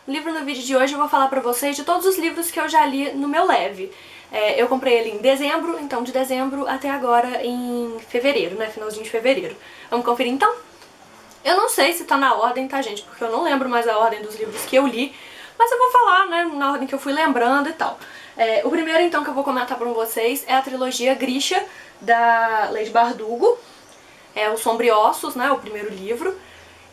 No vídeo de hoje eu vou falar pra vocês de todos os livros que eu já li no meu leve. Eu comprei ele em dezembro, então de dezembro até agora em fevereiro, né, finalzinho de fevereiro. Vamos conferir então? Eu não sei se tá na ordem, tá, gente, porque eu não lembro mais a ordem dos livros que eu li, mas eu vou falar, né, na ordem que eu fui lembrando e tal. O primeiro, então, que eu vou comentar pra vocês é a trilogia Grisha, da Leigh Bardugo. É o Sombriossos, né, o primeiro livro.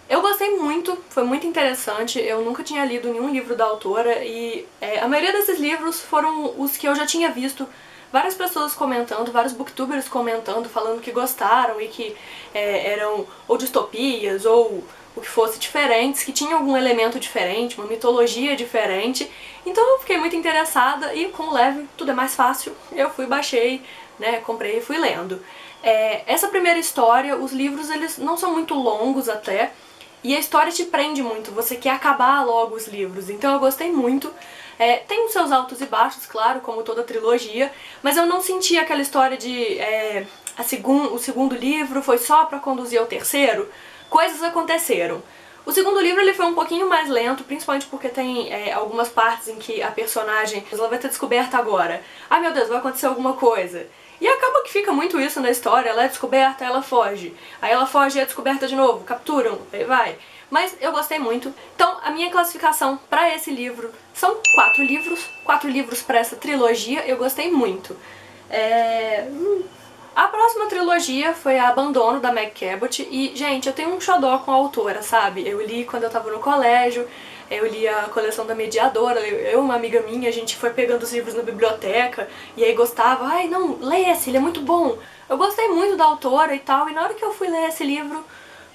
Eu gostei muito, foi muito interessante, eu nunca tinha lido nenhum livro da autora e a maioria desses livros foram os que eu já tinha visto várias pessoas comentando, vários booktubers comentando, falando que gostaram e que eram ou distopias ou o que fosse diferentes, que tinham algum elemento diferente, uma mitologia diferente. Então eu fiquei muito interessada e com o leve tudo é mais fácil, eu fui, baixei, né, comprei e fui lendo. Essa primeira história, os livros eles não são muito longos até, e a história te prende muito, você quer acabar logo os livros, então eu gostei muito. Tem os seus altos e baixos, claro, como toda trilogia, mas eu não senti aquela história de o segundo livro foi só pra conduzir ao terceiro. Coisas aconteceram. O segundo livro ele foi um pouquinho mais lento, principalmente porque tem algumas partes em que a personagem ela vai ter descoberta agora. Ai meu Deus, vai acontecer alguma coisa. E acaba que fica muito isso na história, ela é descoberta, ela foge. Aí ela foge e é descoberta de novo, capturam, aí vai. Mas eu gostei muito. Então a minha classificação pra esse livro são 4 livros pra essa trilogia, eu gostei muito. A próxima trilogia foi a Abandono, da Meg Cabot, e, gente, eu tenho um xodó com a autora, sabe? Eu li quando eu tava no colégio, eu li a coleção da Mediadora, eu e uma amiga minha, a gente foi pegando os livros na biblioteca, e aí gostava, ai não, lê esse, ele é muito bom. Eu gostei muito da autora e tal, e na hora que eu fui ler esse livro,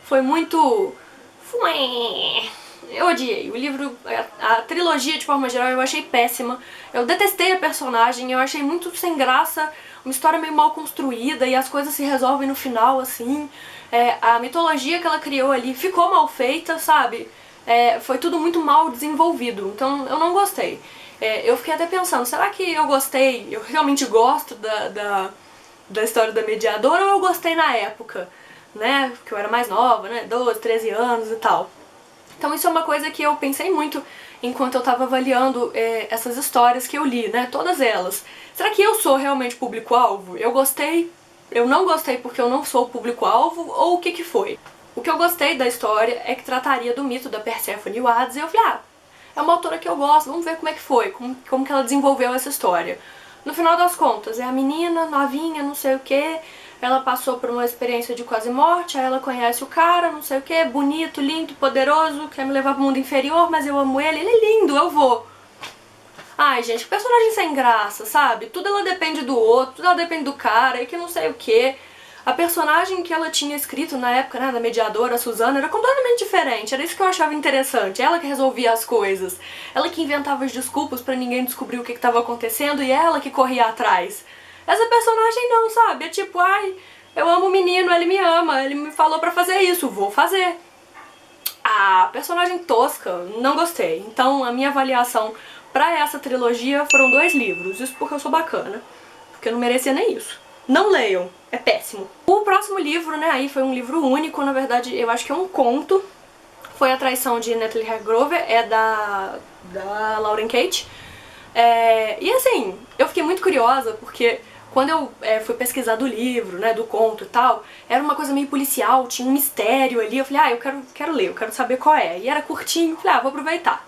foi muito... Eu odiei. O livro, a trilogia de forma geral, eu achei péssima. Eu detestei a personagem, eu achei muito sem graça, uma história meio mal construída e as coisas se resolvem no final, assim. A mitologia que ela criou ali ficou mal feita, sabe? Foi tudo muito mal desenvolvido, então eu não gostei. Eu fiquei até pensando, será que eu gostei, eu realmente gosto da história da Mediadora ou eu gostei na época, né? Porque eu era mais nova, né? 12, 13 anos e tal. Então isso é uma coisa que eu pensei muito enquanto eu tava avaliando essas histórias que eu li, né, todas elas. Será que eu sou realmente público-alvo? Eu gostei, eu não gostei porque eu não sou público-alvo, ou o que que foi? O que eu gostei da história é que trataria do mito da Perséfone e o Hades, e eu falei, é uma autora que eu gosto, vamos ver como é que foi, como que ela desenvolveu essa história. No final das contas, é a menina novinha, não sei o que, ela passou por uma experiência de quase morte, aí ela conhece o cara, não sei o que, bonito, lindo, poderoso, quer me levar pro mundo inferior, mas eu amo ele é lindo, eu vou. Ai, gente, que personagem sem graça, sabe? Tudo ela depende do outro, tudo ela depende do cara, e que não sei o que. A personagem que ela tinha escrito na época, né, da Mediadora, a Susana, era completamente diferente, era isso que eu achava interessante, ela que resolvia as coisas, ela que inventava as desculpas pra ninguém descobrir o que estava acontecendo e ela que corria atrás. Essa personagem não, sabe? É tipo, ai, eu amo o menino, ele me ama, ele me falou pra fazer isso, vou fazer. Personagem tosca, não gostei. Então a minha avaliação pra essa trilogia foram 2 livros, isso porque eu sou bacana, porque eu não merecia nem isso. Não leiam, é péssimo. O próximo livro, né, aí foi um livro único, na verdade eu acho que é um conto, foi A Traição de Natalie Hargrove, é da Lauren Kate. E assim, eu fiquei muito curiosa porque quando eu fui pesquisar do livro, né, do conto e tal, era uma coisa meio policial, tinha um mistério ali, eu falei, eu quero ler, eu quero saber qual é. E era curtinho, falei, vou aproveitar.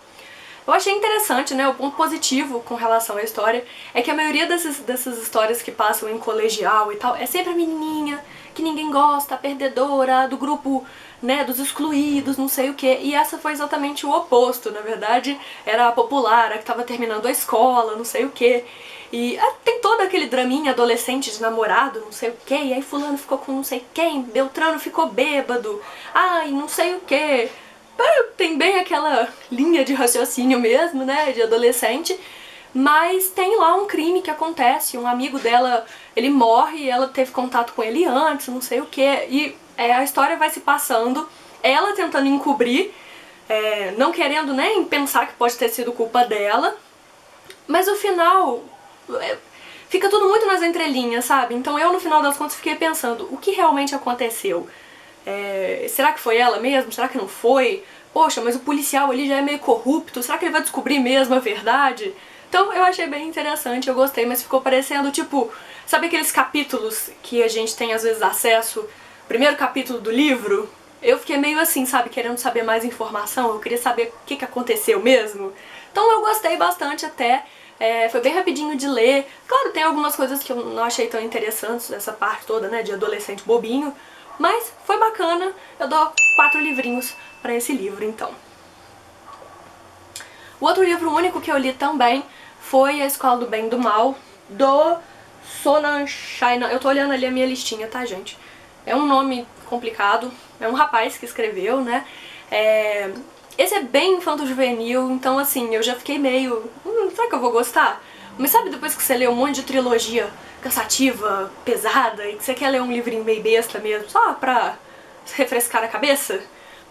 Eu achei interessante, né, o ponto positivo com relação à história é que a maioria dessas histórias que passam em colegial e tal, é sempre a menininha que ninguém gosta, a perdedora, do grupo, né, dos excluídos, não sei o que. E essa foi exatamente o oposto, na verdade, era a popular, a que tava terminando a escola, não sei o que. E tem todo aquele draminha adolescente de namorado, não sei o que, e aí fulano ficou com não sei quem, Beltrano ficou bêbado, ai, não sei o que. Tem bem aquela linha de raciocínio mesmo, né, de adolescente, mas tem lá um crime que acontece, um amigo dela, ele morre, ela teve contato com ele antes, não sei o que, e a história vai se passando, ela tentando encobrir, não querendo nem pensar que pode ter sido culpa dela, mas o final fica tudo muito nas entrelinhas, sabe? Então eu, no final das contas, fiquei pensando, o que realmente aconteceu? Será que foi ela mesmo? Será que não foi? poxa, mas o policial ali já é meio corrupto, será que ele vai descobrir mesmo a verdade? Então eu achei bem interessante, eu gostei, mas ficou parecendo tipo, sabe aqueles capítulos que a gente tem às vezes acesso, primeiro capítulo do livro? Eu fiquei meio assim, sabe, querendo saber mais informação, eu queria saber o que aconteceu mesmo. Então eu gostei bastante até, foi bem rapidinho de ler. Claro, tem algumas coisas que eu não achei tão interessantes, essa parte toda, né, de adolescente bobinho, mas foi bacana, eu dou 4 livrinhos pra esse livro, então. O outro livro único que eu li também foi A Escola do Bem e do Mal, do Sonan China. Eu tô olhando ali a minha listinha, tá, gente? É um nome complicado, é um rapaz que escreveu, né? Esse é bem infanto-juvenil, então assim, eu já fiquei meio... será que eu vou gostar? Mas sabe depois que você lê um monte de trilogia cansativa, pesada, e que você quer ler um livrinho meio besta mesmo, só pra refrescar a cabeça?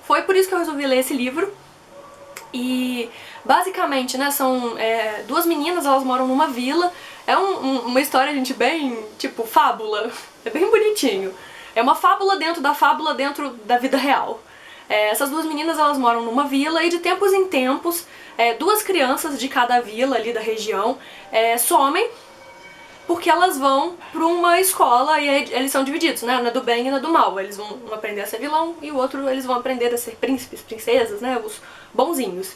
Foi por isso que eu resolvi ler esse livro. E basicamente, né, são duas meninas, elas moram numa vila. É uma história, gente, bem, tipo, fábula. É bem bonitinho. É uma fábula dentro da vida real. Essas duas meninas, elas moram numa vila e de tempos em tempos, duas crianças de cada vila ali da região somem porque elas vão pra uma escola e eles são divididos, né, na do bem e na do mal. Eles vão aprender a ser vilão e o outro eles vão aprender a ser príncipes, princesas, né, os bonzinhos.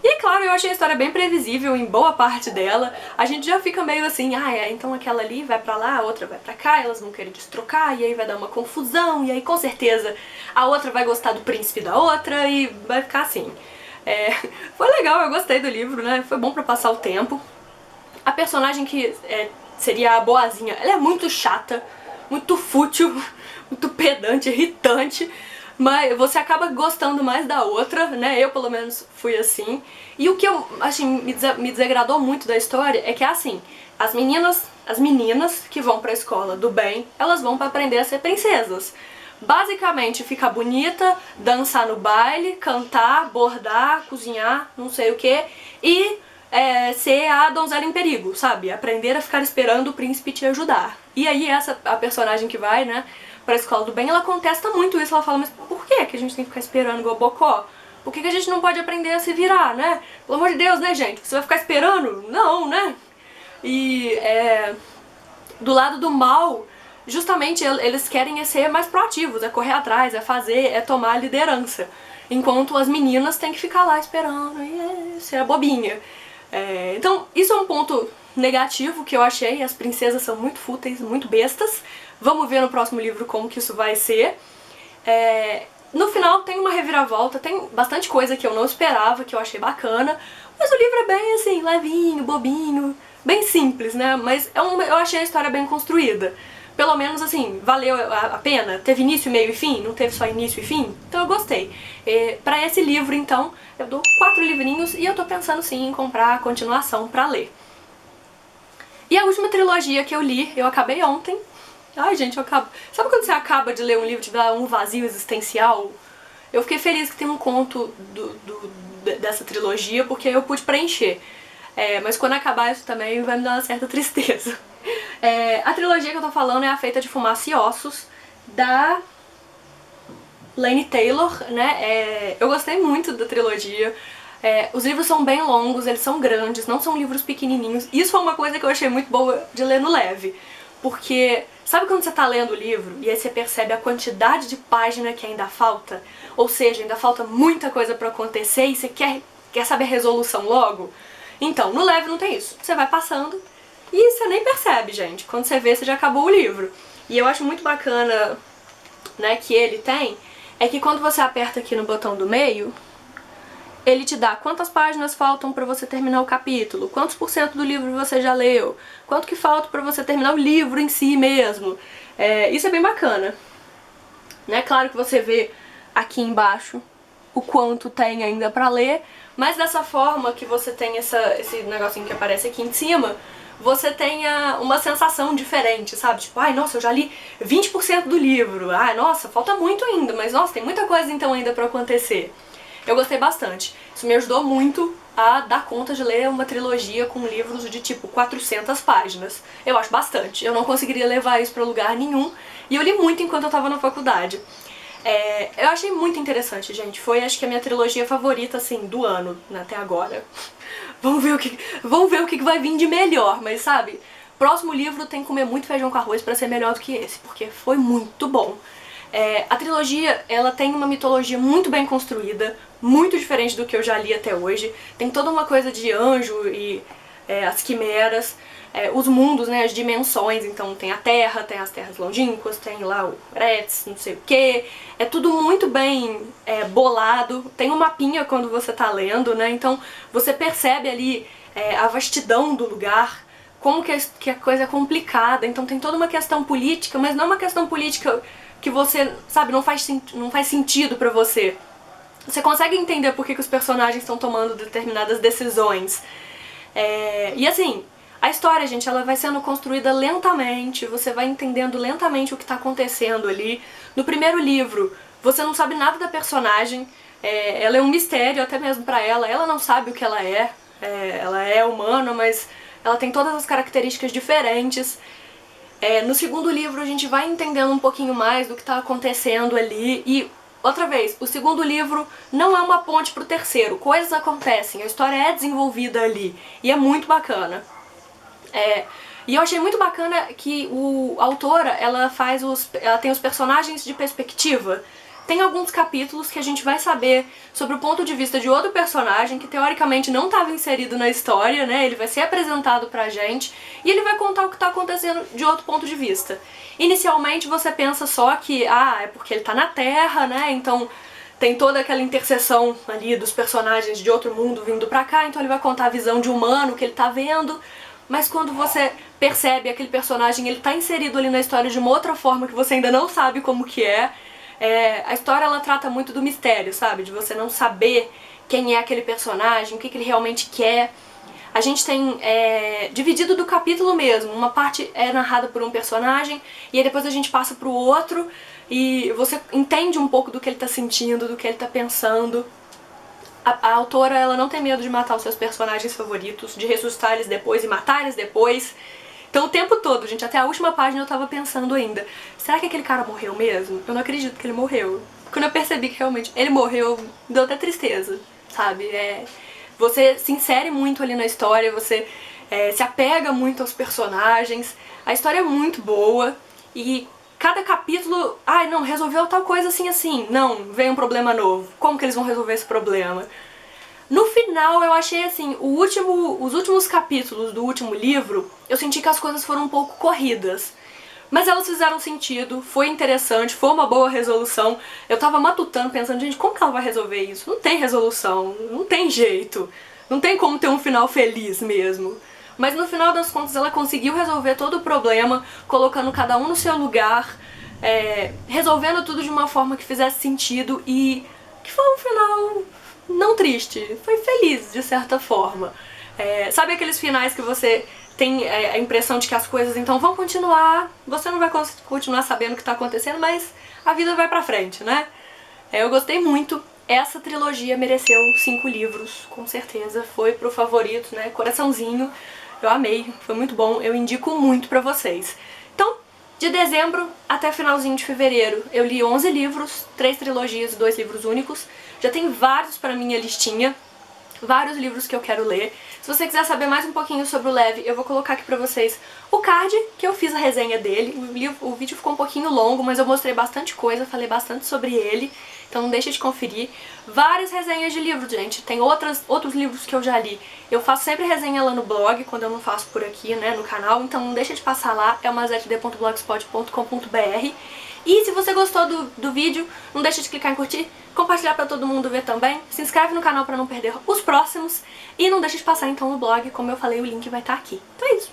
E claro, eu achei a história bem previsível em boa parte dela. A gente já fica meio assim, então aquela ali vai pra lá, a outra vai pra cá, elas vão querer destrocar, e aí vai dar uma confusão, e aí com certeza a outra vai gostar do príncipe da outra, e vai ficar assim. Foi legal, eu gostei do livro, né, foi bom pra passar o tempo. A personagem que seria a boazinha, ela é muito chata, muito fútil, muito pedante, irritante, mas você acaba gostando mais da outra, né? Eu pelo menos fui assim. E o que eu me desagradou muito da história é que assim, as meninas que vão pra escola do bem, elas vão pra aprender a ser princesas. Basicamente ficar bonita, dançar no baile, cantar, bordar, cozinhar, não sei o que, e ser a donzela em perigo, sabe? Aprender a ficar esperando o príncipe te ajudar. E aí a personagem que vai, né, pra escola do bem, ela contesta muito isso, ela fala, mas por que a gente tem que ficar esperando igual bocó? Por que a gente não pode aprender a se virar, né? Pelo amor de Deus, né, gente? Você vai ficar esperando? Não, né? E do lado do mal, justamente eles querem ser mais proativos, correr atrás, fazer, tomar a liderança. Enquanto as meninas têm que ficar lá esperando e ser a bobinha. Então, isso é um ponto negativo que eu achei. As princesas são muito fúteis, muito bestas. Vamos ver no próximo livro como que isso vai ser. No final tem uma reviravolta, tem bastante coisa que eu não esperava, que eu achei bacana. Mas o livro é bem assim, levinho, bobinho, bem simples, né? Mas eu achei a história bem construída. Pelo menos assim, valeu a pena? Teve início, meio e fim? Não teve só início e fim? Então eu gostei. Pra esse livro, então, eu dou 4 livrinhos e eu tô pensando sim em comprar a continuação pra ler. E a última trilogia que eu li, eu acabei ontem. Ai, gente, eu acabo... Sabe quando você acaba de ler um livro e te dá um vazio existencial? Eu fiquei feliz que tem um conto dessa trilogia, porque eu pude preencher. Mas quando acabar isso também vai me dar uma certa tristeza. A trilogia que eu tô falando é A Feita de Fumaça e Ossos, da Laini Taylor, né? Eu gostei muito da trilogia. Os livros são bem longos, eles são grandes, não são livros pequenininhos. Isso foi uma coisa que eu achei muito boa de ler no leve. Porque, sabe quando você tá lendo o livro e aí você percebe a quantidade de página que ainda falta? Ou seja, ainda falta muita coisa pra acontecer e você quer saber a resolução logo? Então, no leve não tem isso. Você vai passando e você nem percebe, gente. Quando você vê, você já acabou o livro. E eu acho muito bacana, né, que ele tem, é que quando você aperta aqui no botão do meio, ele te dá quantas páginas faltam pra você terminar o capítulo, quantos por cento do livro você já leu, quanto que falta pra você terminar o livro em si mesmo. Isso é bem bacana. Né? Claro que você vê aqui embaixo o quanto tem ainda pra ler, mas dessa forma que você tem esse negocinho que aparece aqui em cima, você tenha uma sensação diferente, sabe? Tipo, ai, nossa, eu já li 20% do livro. Ai, nossa, falta muito ainda, mas nossa, tem muita coisa então ainda pra acontecer. Eu gostei bastante. Isso me ajudou muito a dar conta de ler uma trilogia com livros de tipo 400 páginas. Eu acho bastante. Eu não conseguiria levar isso pra lugar nenhum. E eu li muito enquanto eu tava na faculdade. Eu achei muito interessante, gente. Foi, acho que, a minha trilogia favorita, assim, do ano, né, até agora. Vamos ver o que vai vir de melhor, mas sabe, próximo livro tem que comer muito feijão com arroz pra ser melhor do que esse, porque foi muito bom. A trilogia, ela tem uma mitologia muito bem construída, muito diferente do que eu já li até hoje. Tem toda uma coisa de anjo e as quimeras, os mundos, né, as dimensões. Então tem a Terra, tem as terras longínquas, tem lá o Eretz, não sei o que. É tudo muito bem bolado. Tem um mapinha quando você tá lendo, né, então você percebe ali a vastidão do lugar, como que a coisa é complicada. Então tem toda uma questão política, mas não uma questão política que você, sabe, não faz sentido pra você. Você consegue entender por que os personagens estão tomando determinadas decisões. E assim, a história, gente, ela vai sendo construída lentamente, você vai entendendo lentamente o que tá acontecendo ali. No primeiro livro, você não sabe nada da personagem, ela é um mistério até mesmo pra ela não sabe o que ela ela é humana, mas ela tem todas as características diferentes. No segundo livro a gente vai entendendo um pouquinho mais do que tá acontecendo ali e, outra vez, o segundo livro não é uma ponte pro terceiro, coisas acontecem, a história é desenvolvida ali e é muito bacana. E eu achei muito bacana que a autora, ela tem os personagens de perspectiva. Tem alguns capítulos que a gente vai saber sobre o ponto de vista de outro personagem que teoricamente não estava inserido na história, né? Ele vai ser apresentado pra gente e ele vai contar o que está acontecendo de outro ponto de vista. Inicialmente você pensa só que, é porque ele tá na Terra, né? Então tem toda aquela interseção ali dos personagens de outro mundo vindo pra cá, então ele vai contar a visão de humano que ele tá vendo. Mas quando você percebe aquele personagem, ele tá inserido ali na história de uma outra forma que você ainda não sabe como que a história, ela trata muito do mistério, sabe? De você não saber quem é aquele personagem, o que ele realmente quer. A gente tem dividido do capítulo mesmo, uma parte é narrada por um personagem e aí depois a gente passa pro outro e você entende um pouco do que ele tá sentindo, do que ele tá pensando. A autora, ela não tem medo de matar os seus personagens favoritos, de ressuscitar eles depois e matar eles depois. Então o tempo todo, gente, até a última página eu tava pensando ainda, será que aquele cara morreu mesmo? Eu não acredito que ele morreu. Quando eu percebi que realmente ele morreu, deu até tristeza, sabe? Você se insere muito ali na história, você se apega muito aos personagens, a história é muito boa e cada capítulo, não, resolveu tal coisa assim, não, veio um problema novo, como que eles vão resolver esse problema? No final, eu achei assim, os últimos capítulos do último livro, eu senti que as coisas foram um pouco corridas. Mas elas fizeram sentido, foi interessante, foi uma boa resolução. Eu tava matutando, pensando, gente, como que ela vai resolver isso? Não tem resolução, não tem jeito, não tem como ter um final feliz mesmo. Mas no final das contas ela conseguiu resolver todo o problema, colocando cada um no seu lugar, resolvendo tudo de uma forma que fizesse sentido e que foi um final não triste, foi feliz de certa forma. Sabe aqueles finais que você tem a impressão de que as coisas então vão continuar, você não vai continuar sabendo o que tá acontecendo, mas a vida vai pra frente, né? Eu gostei muito. Essa trilogia mereceu 5 livros, com certeza. Foi pro favorito, né? Coraçãozinho. Eu amei, foi muito bom. Eu indico muito pra vocês. Então, de dezembro até finalzinho de fevereiro, eu li 11 livros, 3 trilogias e 2 livros únicos. Já tem vários pra minha listinha. Vários livros que eu quero ler. Se você quiser saber mais um pouquinho sobre o Levi, eu vou colocar aqui pra vocês o card, que eu fiz a resenha dele. O vídeo ficou um pouquinho longo, mas eu mostrei bastante coisa, falei bastante sobre ele, então não deixa de conferir. Várias resenhas de livros, gente. Tem outros livros que eu já li. Eu faço sempre resenha lá no blog, quando eu não faço por aqui, né, no canal, então não deixa de passar lá, é mazd.blogspot.com.br. E se você gostou do vídeo, não deixa de clicar em curtir, compartilhar pra todo mundo ver também, se inscreve no canal pra não perder os próximos e não deixa de passar então no blog, como eu falei, o link vai estar aqui. Então é isso.